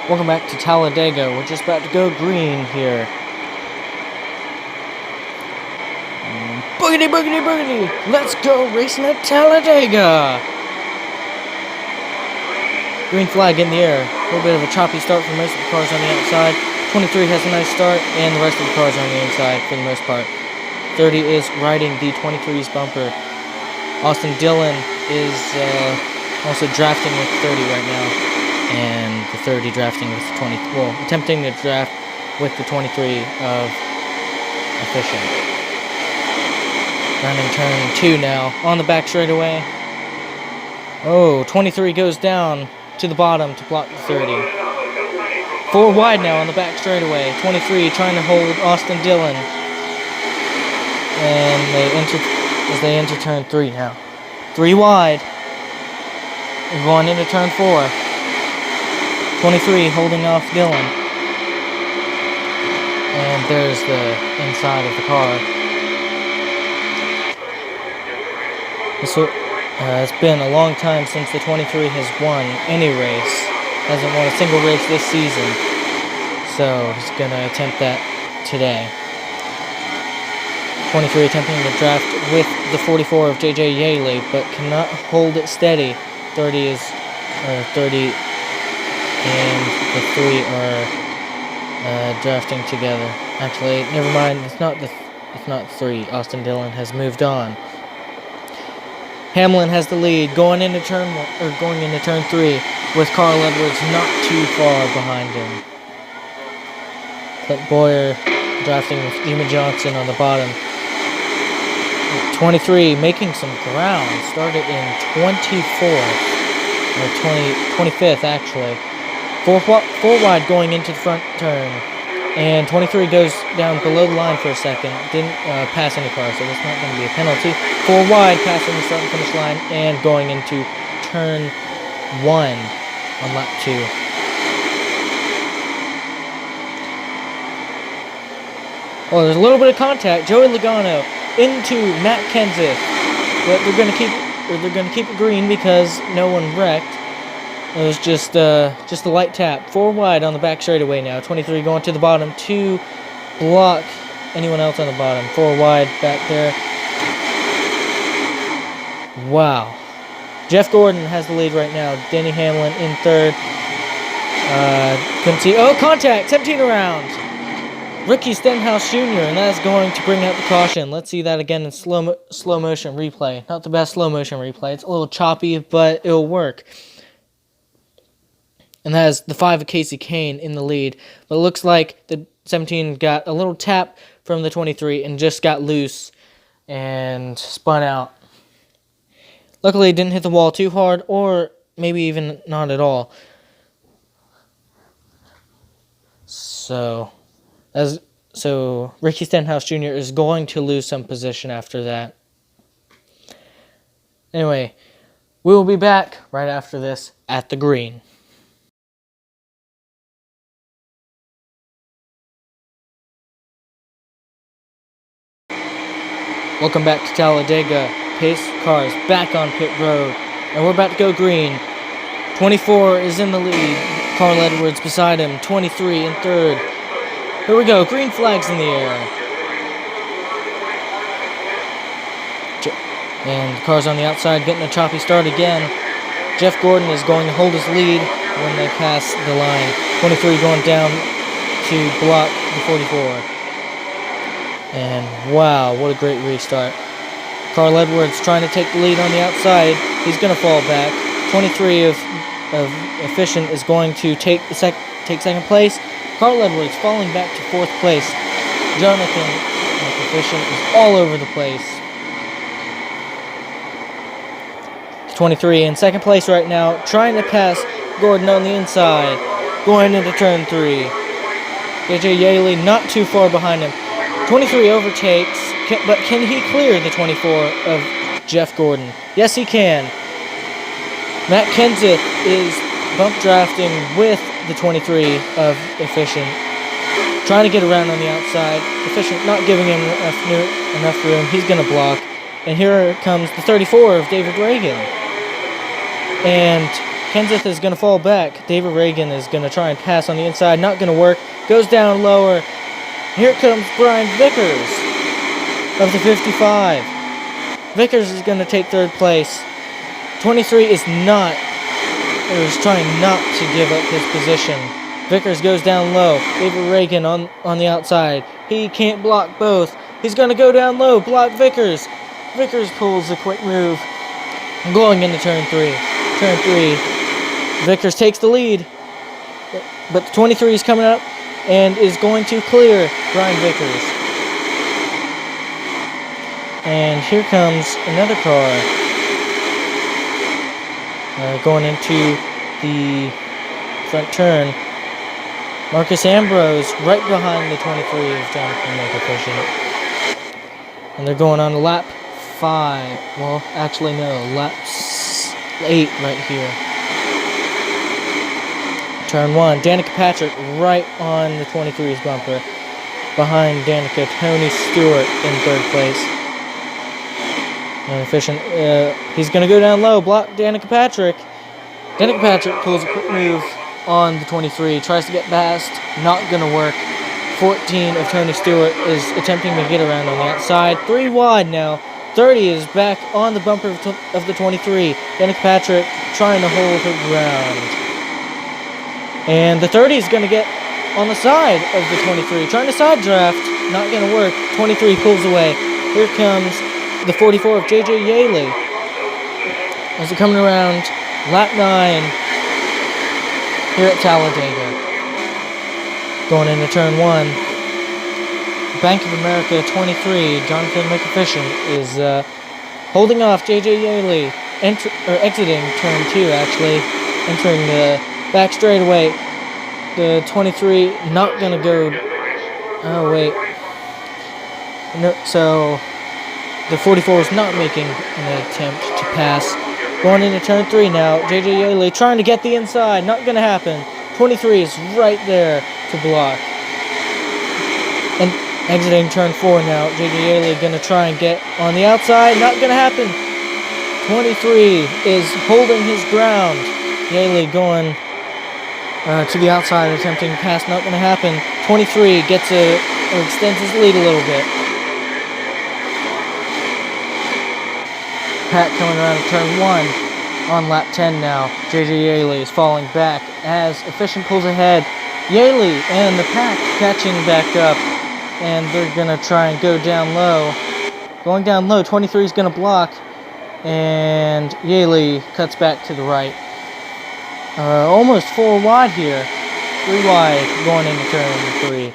Welcome back to Talladega. We're just about to go green here. Boogity, boogity, boogity! Let's go racing at Talladega! Green flag in the air. A little bit of a choppy start for most of the cars on the outside. 23 has a nice start, and the rest of the cars are on the inside for the most part. 30 is riding the 23's bumper. Austin Dillon is also drafting with 30 right now. And the 30 drafting with the 20, well, attempting to draft with the 23 of Efficient. Running turn 2 now, on the back straightaway. Oh, 23 goes down to the bottom to block the 30. 4 wide now on the back straightaway. 23 trying to hold Austin Dillon. And they enter turn 3 now. 3 wide. We're going into turn 4. 23 holding off Dillon. And there's the inside of the car. It's been a long time since the 23 has won any race. Hasn't won a single race this season. So he's going to attempt that today. 23 attempting to draft with the 44 of J.J. Yaley, but cannot hold it steady. 30 and the 3 are drafting together. Actually, never mind. It's not 3. Austin Dillon has moved on. Hamlin has the lead going into turn 3 with Carl Edwards not too far behind him. Clint Boyer drafting with Jimmy Johnson on the bottom. 23 making some ground. Started in 24th or 25th actually. 4 wide going into the front turn, and 23 goes down below the line for a second. Didn't pass any cars, so that's not going to be a penalty. 4 wide, passing the start and finish line, and going into turn 1 on lap 2. Oh, there's a little bit of contact. Joey Logano into Matt Kenseth, but they're going to keep it green because no one wrecked. It was just a light tap. 4 wide on the back straightaway now. 23 going to the bottom to block anyone else on the bottom. 4 wide back there. Wow. Jeff Gordon has the lead right now. Denny Hamlin in 3rd. Couldn't see. Oh, contact! 17 around. Ricky Stenhouse Jr. and that's going to bring out the caution. Let's see that again in slow motion replay. Not the best slow motion replay. It's a little choppy, but it'll work. And that is the 5 of Casey Kane in the lead. But it looks like the 17 got a little tap from the 23 and just got loose and spun out. Luckily, it didn't hit the wall too hard, or maybe even not at all. So Ricky Stenhouse Jr. is going to lose some position after that. Anyway, we will be back right after this at the green. Welcome back to Talladega. Pace cars back on pit road. And we're about to go green. 24 is in the lead. Carl Edwards beside him. 23 in 3rd. Here we go. Green flags in the air. And the cars on the outside getting a choppy start again. Jeff Gordon is going to hold his lead when they pass the line. 23 going down to block the 44. And wow, what a great restart. Carl Edwards trying to take the lead on the outside. He's going to fall back. 23 of Efficient is going to take second place. Carl Edwards falling back to 4th place. Jonathan of Efficient is all over the place. 23 in 2nd place right now, trying to pass Gordon on the inside. Going into turn 3. J.J. Yaley not too far behind him. 23 overtakes, but can he clear the 24 of Jeff Gordon? Yes, he can. Matt Kenseth is bump drafting with the 23 of Efficient. Trying to get around on the outside. Efficient not giving him enough room. He's going to block. And here comes the 34 of David Reagan. And Kenseth is going to fall back. David Reagan is going to try and pass on the inside. Not going to work. Goes down lower. Here comes Brian Vickers of the 55. Vickers is going to take third place. 23 is trying not to give up his position. Vickers goes down low. David Reagan on the outside. He can't block both. He's going to go down low. Block Vickers. Vickers pulls a quick move. Going into turn 3. Turn 3. Vickers takes the lead. But the 23 is coming up and is going to clear Brian Vickers. And here comes another car. Going into the front turn. Marcus Ambrose right behind the 23 of Jonathan McEfficient. And they're going on to lap 5. Well, actually no, lap 8 right here. Turn 1. Danica Patrick right on the 23's bumper. Behind Danica, Tony Stewart in third place. Efficient. He's going to go down low. Block Danica Patrick. Danica Patrick pulls a quick move on the 23. Tries to get past. Not going to work. 14 of Tony Stewart is attempting to get around on the outside. 3 wide now. 30 is back on the bumper of the 23. Danica Patrick trying to hold her ground. And the 30 is going to get on the side of the 23. Trying to side draft. Not going to work. 23 pulls away. Here comes the 44 of J.J. Yaley. As they're coming around lap 9 here at Talladega. Going into turn 1. Bank of America 23, Jonathan McEfficient is holding off J.J. Yaley. Exiting turn 2, actually. Entering the back straightaway. The 23 not going to go... Oh, wait. No, so... The 44 is not making an attempt to pass. Going into turn 3 now. J.J. Yaley trying to get the inside. Not going to happen. 23 is right there to block. And exiting turn 4 now. J.J. Yaley going to try and get on the outside. Not going to happen. 23 is holding his ground. Yaley going to the outside, attempting to pass. Not going to happen. 23 extends his lead a little bit. Pat coming around to turn 1 on lap 10 now. J.J. Yaley is falling back as Efficient pulls ahead. Yaley and the pack catching back up, and they're going to try and go down low. Going down low, 23 is going to block, and Yaley cuts back to the right. Almost 4 wide here. 3 wide going into turn 3.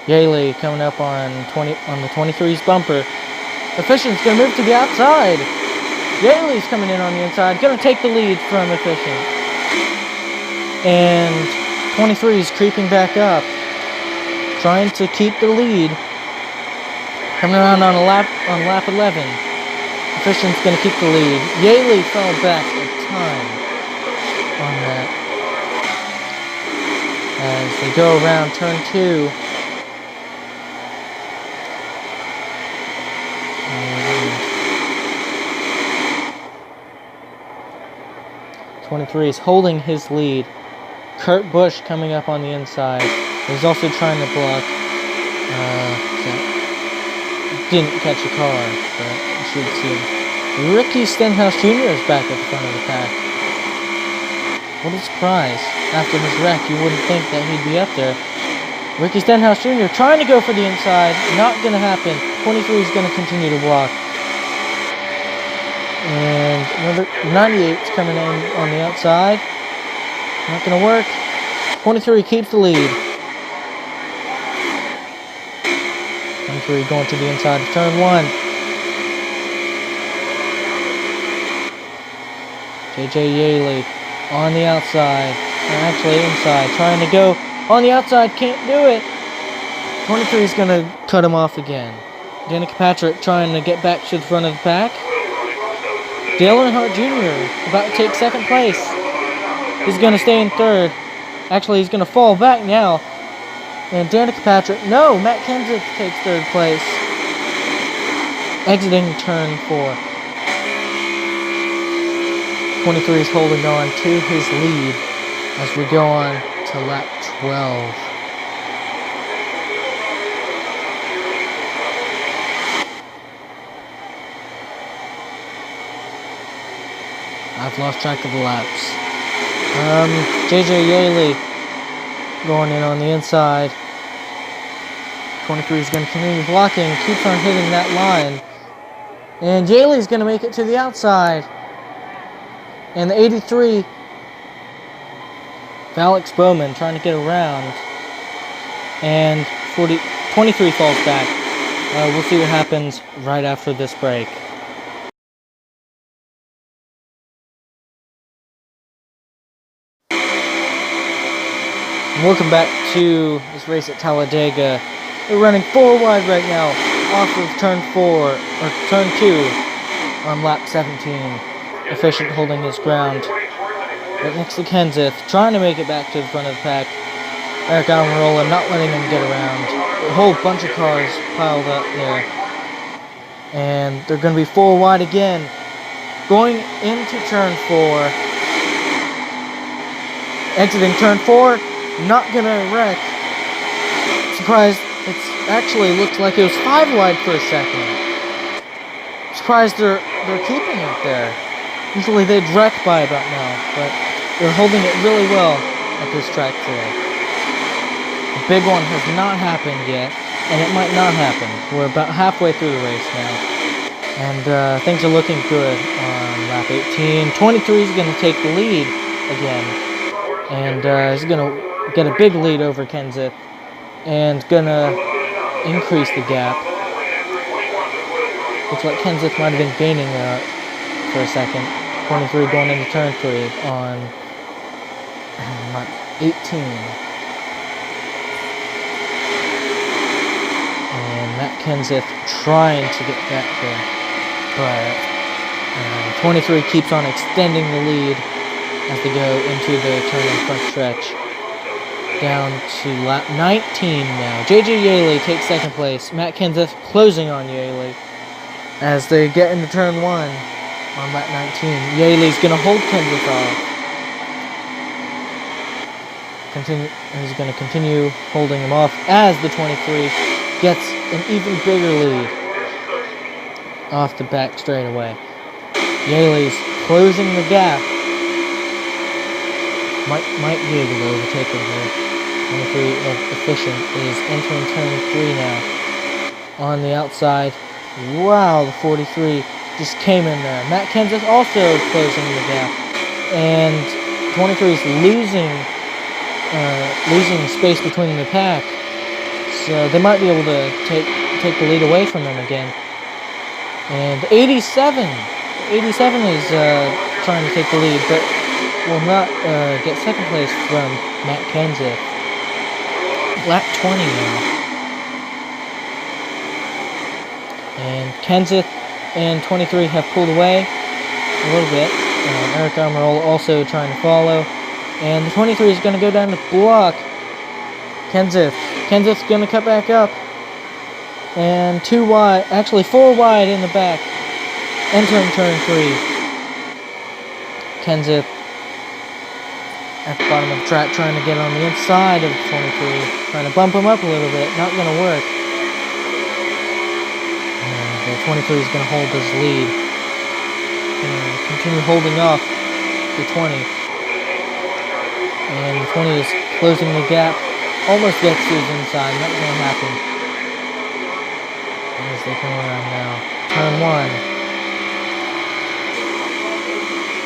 Yaley coming up on the 23's bumper. Efficient's going to move to the outside. Yaley's coming in on the inside. Going to take the lead from Efficient. And 23 is creeping back up. Trying to keep the lead. Coming around on lap 11. Efficient's going to keep the lead. Yaley fell back a ton on that. As they go around turn 2. 23 is holding his lead. Kurt Busch coming up on the inside. He's also trying to block. Didn't catch a car, but you should see him. Ricky Stenhouse Jr. is back at the front of the pack. What a surprise. After his wreck, you wouldn't think that he'd be up there. Ricky Stenhouse Jr. trying to go for the inside. Not going to happen. 23 is going to continue to block. And number 98 is coming in on the outside. Not going to work. 23 keeps the lead. 23 going to the inside of turn 1. J.J. Yaley on the outside. Actually inside. Trying to go on the outside. Can't do it. 23 is going to cut him off again. Danica Patrick trying to get back to the front of the pack. Dale Earnhardt Jr. about to take second place. He's going to stay in third. Actually, he's going to fall back now. And Danica Patrick, no, Matt Kenseth takes third place. Exiting turn 4. 23 is holding on to his lead as we go on to lap 12. I've lost track of the laps. JJ Yaley going in on the inside. 23 is going to continue blocking, keeps on hitting that line. And Yaley's going to make it to the outside. And the 83, Alex Bowman trying to get around. And 23 falls back. We'll see what happens right after this break. Welcome back to this race at Talladega. We're running 4 wide right now off of turn 4, or turn 2 on lap 17. Efficient holding his ground. Right next to Kenseth, trying to make it back to the front of the pack. Eric Almirola not letting him get around. A whole bunch of cars piled up there. And they're going to be 4 wide again. Going into turn 4. Exiting turn 4. Not gonna wreck. Surprised, it's actually looked like it was 5 wide for a second. Surprised they're keeping it there. Usually they'd wreck by about now, but they're holding it really well at this track today. The big one has not happened yet, and it might not happen. We're about halfway through the race now, and things are looking good on lap 18. 23 is gonna take the lead again, and he's gonna get a big lead over Kenseth and gonna increase the gap. Looks like Kenseth might have been gaining for a second. 23 going into turn 3 on 18. And Matt Kenseth trying to get back there, but 23 keeps on extending the lead as they go into the turn in front stretch. Down to lap 19 now. JJ Yaley takes second place. Matt Kenseth closing on Yaley as they get into turn 1 on lap 19. Yaley's going to hold Kenseth off. He's going to continue holding him off as the 23 gets an even bigger lead off the back straightaway. Yaley's closing the gap. Might be able to overtake him here. 23 of Efficient is entering turn 3 now. On the outside. Wow, the 43 just came in there. Matt Kenseth also closing the gap. And 23 is losing space between the pack. So they might be able to take the lead away from them again. And 87 is trying to take the lead, but will not get second place from Matt Kenseth. Lap 20 now. And Kenseth and 23 have pulled away a little bit. Eric Almirola also trying to follow. And the 23 is going to go down to block Kenseth's going to cut back up. And 2 wide, actually 4 wide in the back. Entering turn 3. Kenseth at the bottom of the track trying to get on the inside of the 23. Trying to bump him up a little bit. Not going to work. And the 23 is going to hold his lead. And continue holding off the 20. And the 20 is closing the gap. Almost gets to his inside. Not going to happen. As they come around now. Turn 1.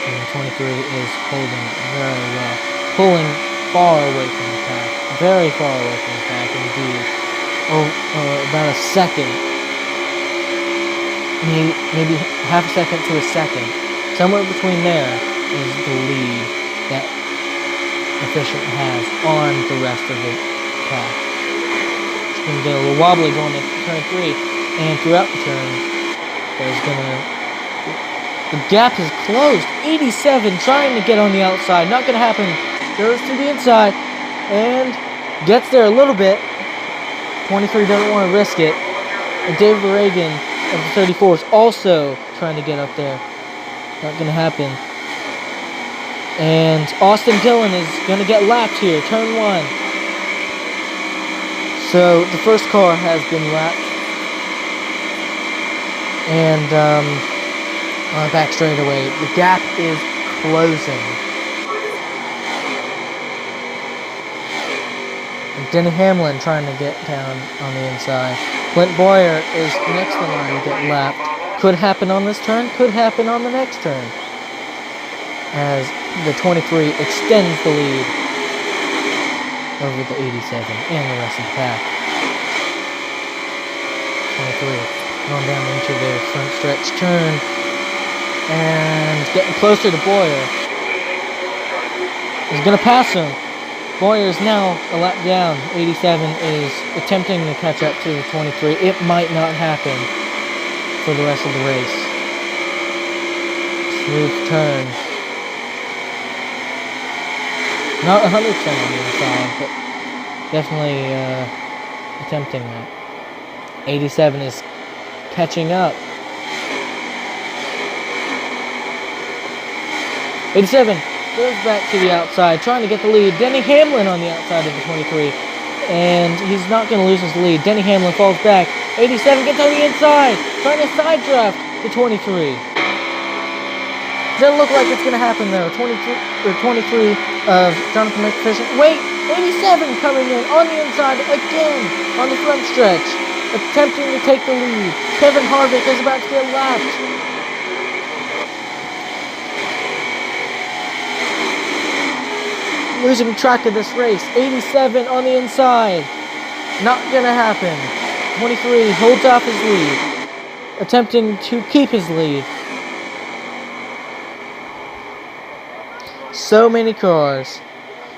And 23 is holding very well. Pulling far away from the pack. Very far away from the pack indeed. About a second. Maybe half a second to a second. Somewhere between there is the lead that Efficient has on the rest of the pack. It's going to get a little wobbly going into turn 3. And throughout the turn, the gap is closed. 87 trying to get on the outside. Not going to happen. Goes to the inside and gets there a little bit. 23 doesn't want to risk it. And David Reagan of the 34 is also trying to get up there. Not going to happen. And Austin Dillon is going to get lapped here, turn 1. So the first car has been lapped. And on the back straightaway, the gap is closing. And Denny Hamlin trying to get down on the inside. Clint Boyer is next in line to get lapped. Could happen on this turn, could happen on the next turn. As the 23 extends the lead over the 87 and the rest of the pack. 23 going down into the front stretch turn and getting closer to Boyer. He's going to pass him. Boyer is now a lap down. 87 is attempting to catch up to the 23. It might not happen for the rest of the race. Smooth turn. Not 100% on the inside, but definitely attempting that. 87 is catching up. 87 goes back to the outside, trying to get the lead. Denny Hamlin on the outside of the 23, and he's not going to lose his lead. Denny Hamlin falls back. 87 gets on the inside, trying to side draft the 23. Doesn't look like it's going to happen though. 23 of Jonathan McPherson. Wait, 87 coming in on the inside again on the front stretch, attempting to take the lead. Kevin Harvick is about to get lapped. Losing track of this race. 87 on the inside. Not going to happen. 23 holds off his lead, attempting to keep his lead. So many cars.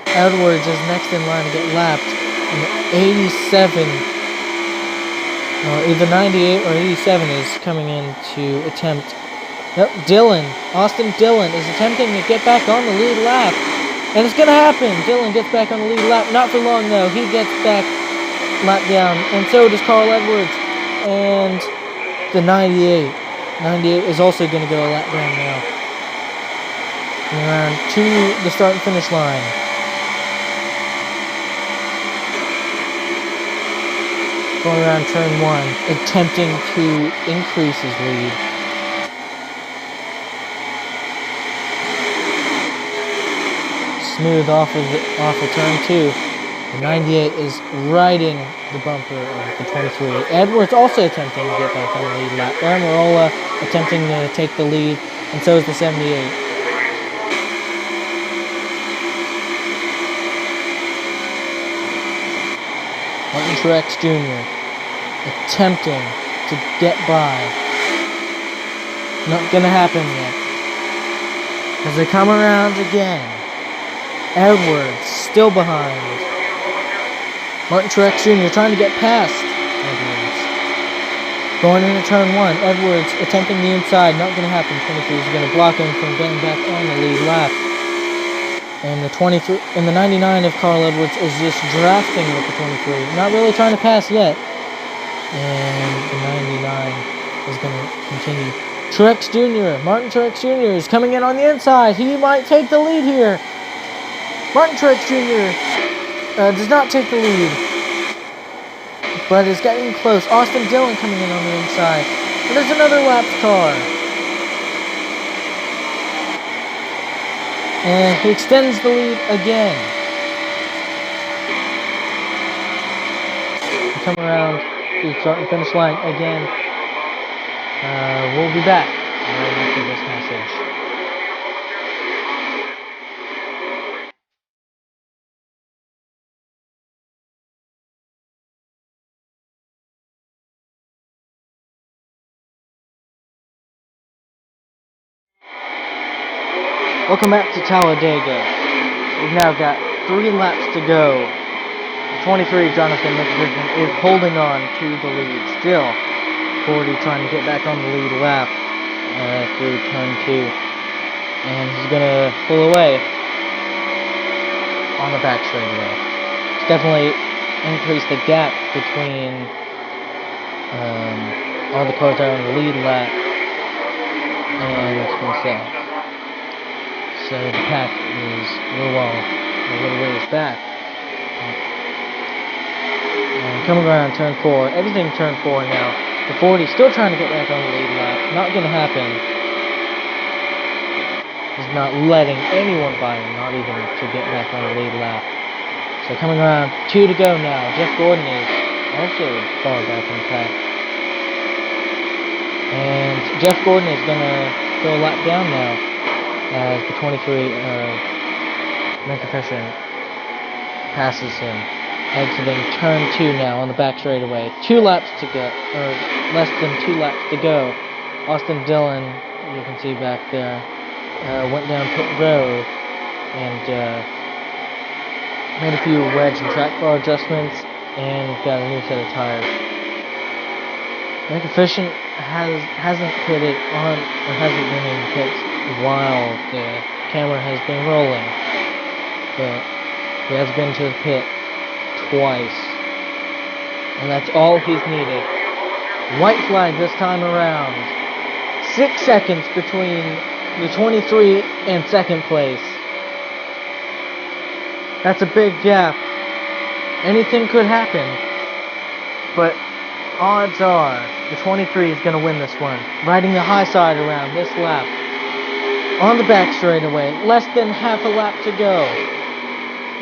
Edwards is next in line to get lapped. And 87, either 98 or 87 is coming in to attempt. Nope, Austin Dillon is attempting to get back on the lead lap. And it's going to happen. Dillon gets back on the lead lap. Not for long though. He gets back lap down. And so does Carl Edwards. And the 98. 98 is also going to go a lap down now. Around to the start and finish line. Going around turn 1, attempting to increase his lead. Smooth off of turn 2. The 98 is riding the bumper of the 23. Edwards also attempting to get back on the lead lap. Marola attempting to take the lead, and so is the 78. Martin Truex Jr. attempting to get by. Not gonna happen yet. As they come around again. Edwards still behind. Martin Truex Jr. trying to get past Edwards. Going into turn 1. Edwards attempting the inside. Not gonna happen. 23 is gonna block him from getting back on the lead lap. And the 23 and the 99 of Carl Edwards is just drafting with the 23. Not really trying to pass yet. And the 99 is going to continue. Truex Jr. Martin Truex Jr. is coming in on the inside. He might take the lead here. Martin Truex Jr. Does not take the lead, but is getting close. Austin Dillon coming in on the inside. And there's another lapped car. And he extends the lead again. We come around to the start and finish line again. We'll be back right after this message. Welcome back to Talladega. We've now got 3 laps to go. The 23, Jonathan McPherson, is holding on to the lead still. 40 trying to get back on the lead lap through turn 2. And he's going to pull away on the back straightaway. It's definitely increased the gap between all the cars that are on the lead lap and himself. So the pack is a little ways back. And coming around turn 4, exiting turn 4 now. The 40 still trying to get back on the lead lap. Not going to happen. He's not letting anyone by him, not even to get back on the lead lap. So coming around, 2 to go now. Jeff Gordon is also far back in the pack. And Jeff Gordon is going to go a lap down now as the 23 McEfficient passes him. Exiting turn 2 now on the back straightaway. 2 laps to go, or less than 2 laps to go. Austin Dillon, you can see back there, went down pit road and made a few wedge and track bar adjustments and got a new set of tires. McEfficient hasn't pitted on, or hasn't been in pits while the camera has been rolling, but he has been to the pit twice, and that's all he's needed. White flag this time around. 6 seconds between the 23 and second place. That's a big gap. Anything could happen, but odds are the 23 is going to win this one. Riding the high side around this lap. On the back straightaway, less than half a lap to go.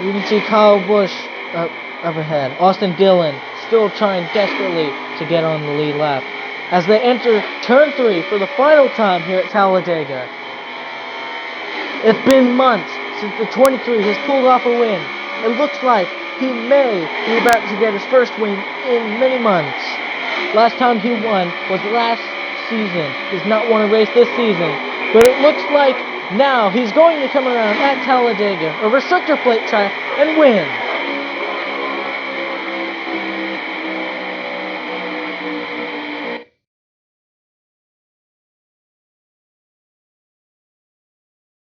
You can see Kyle Busch up ahead. Austin Dillon still trying desperately to get on the lead lap as they enter turn 3 for the final time here at Talladega. It's been months since the 23 has pulled off a win. It looks like he may be about to get his first win in many months. Last time he won was last season. He does not want to race this season, but it looks like now he's going to come around at Talladega, a restrictor plate track, and win.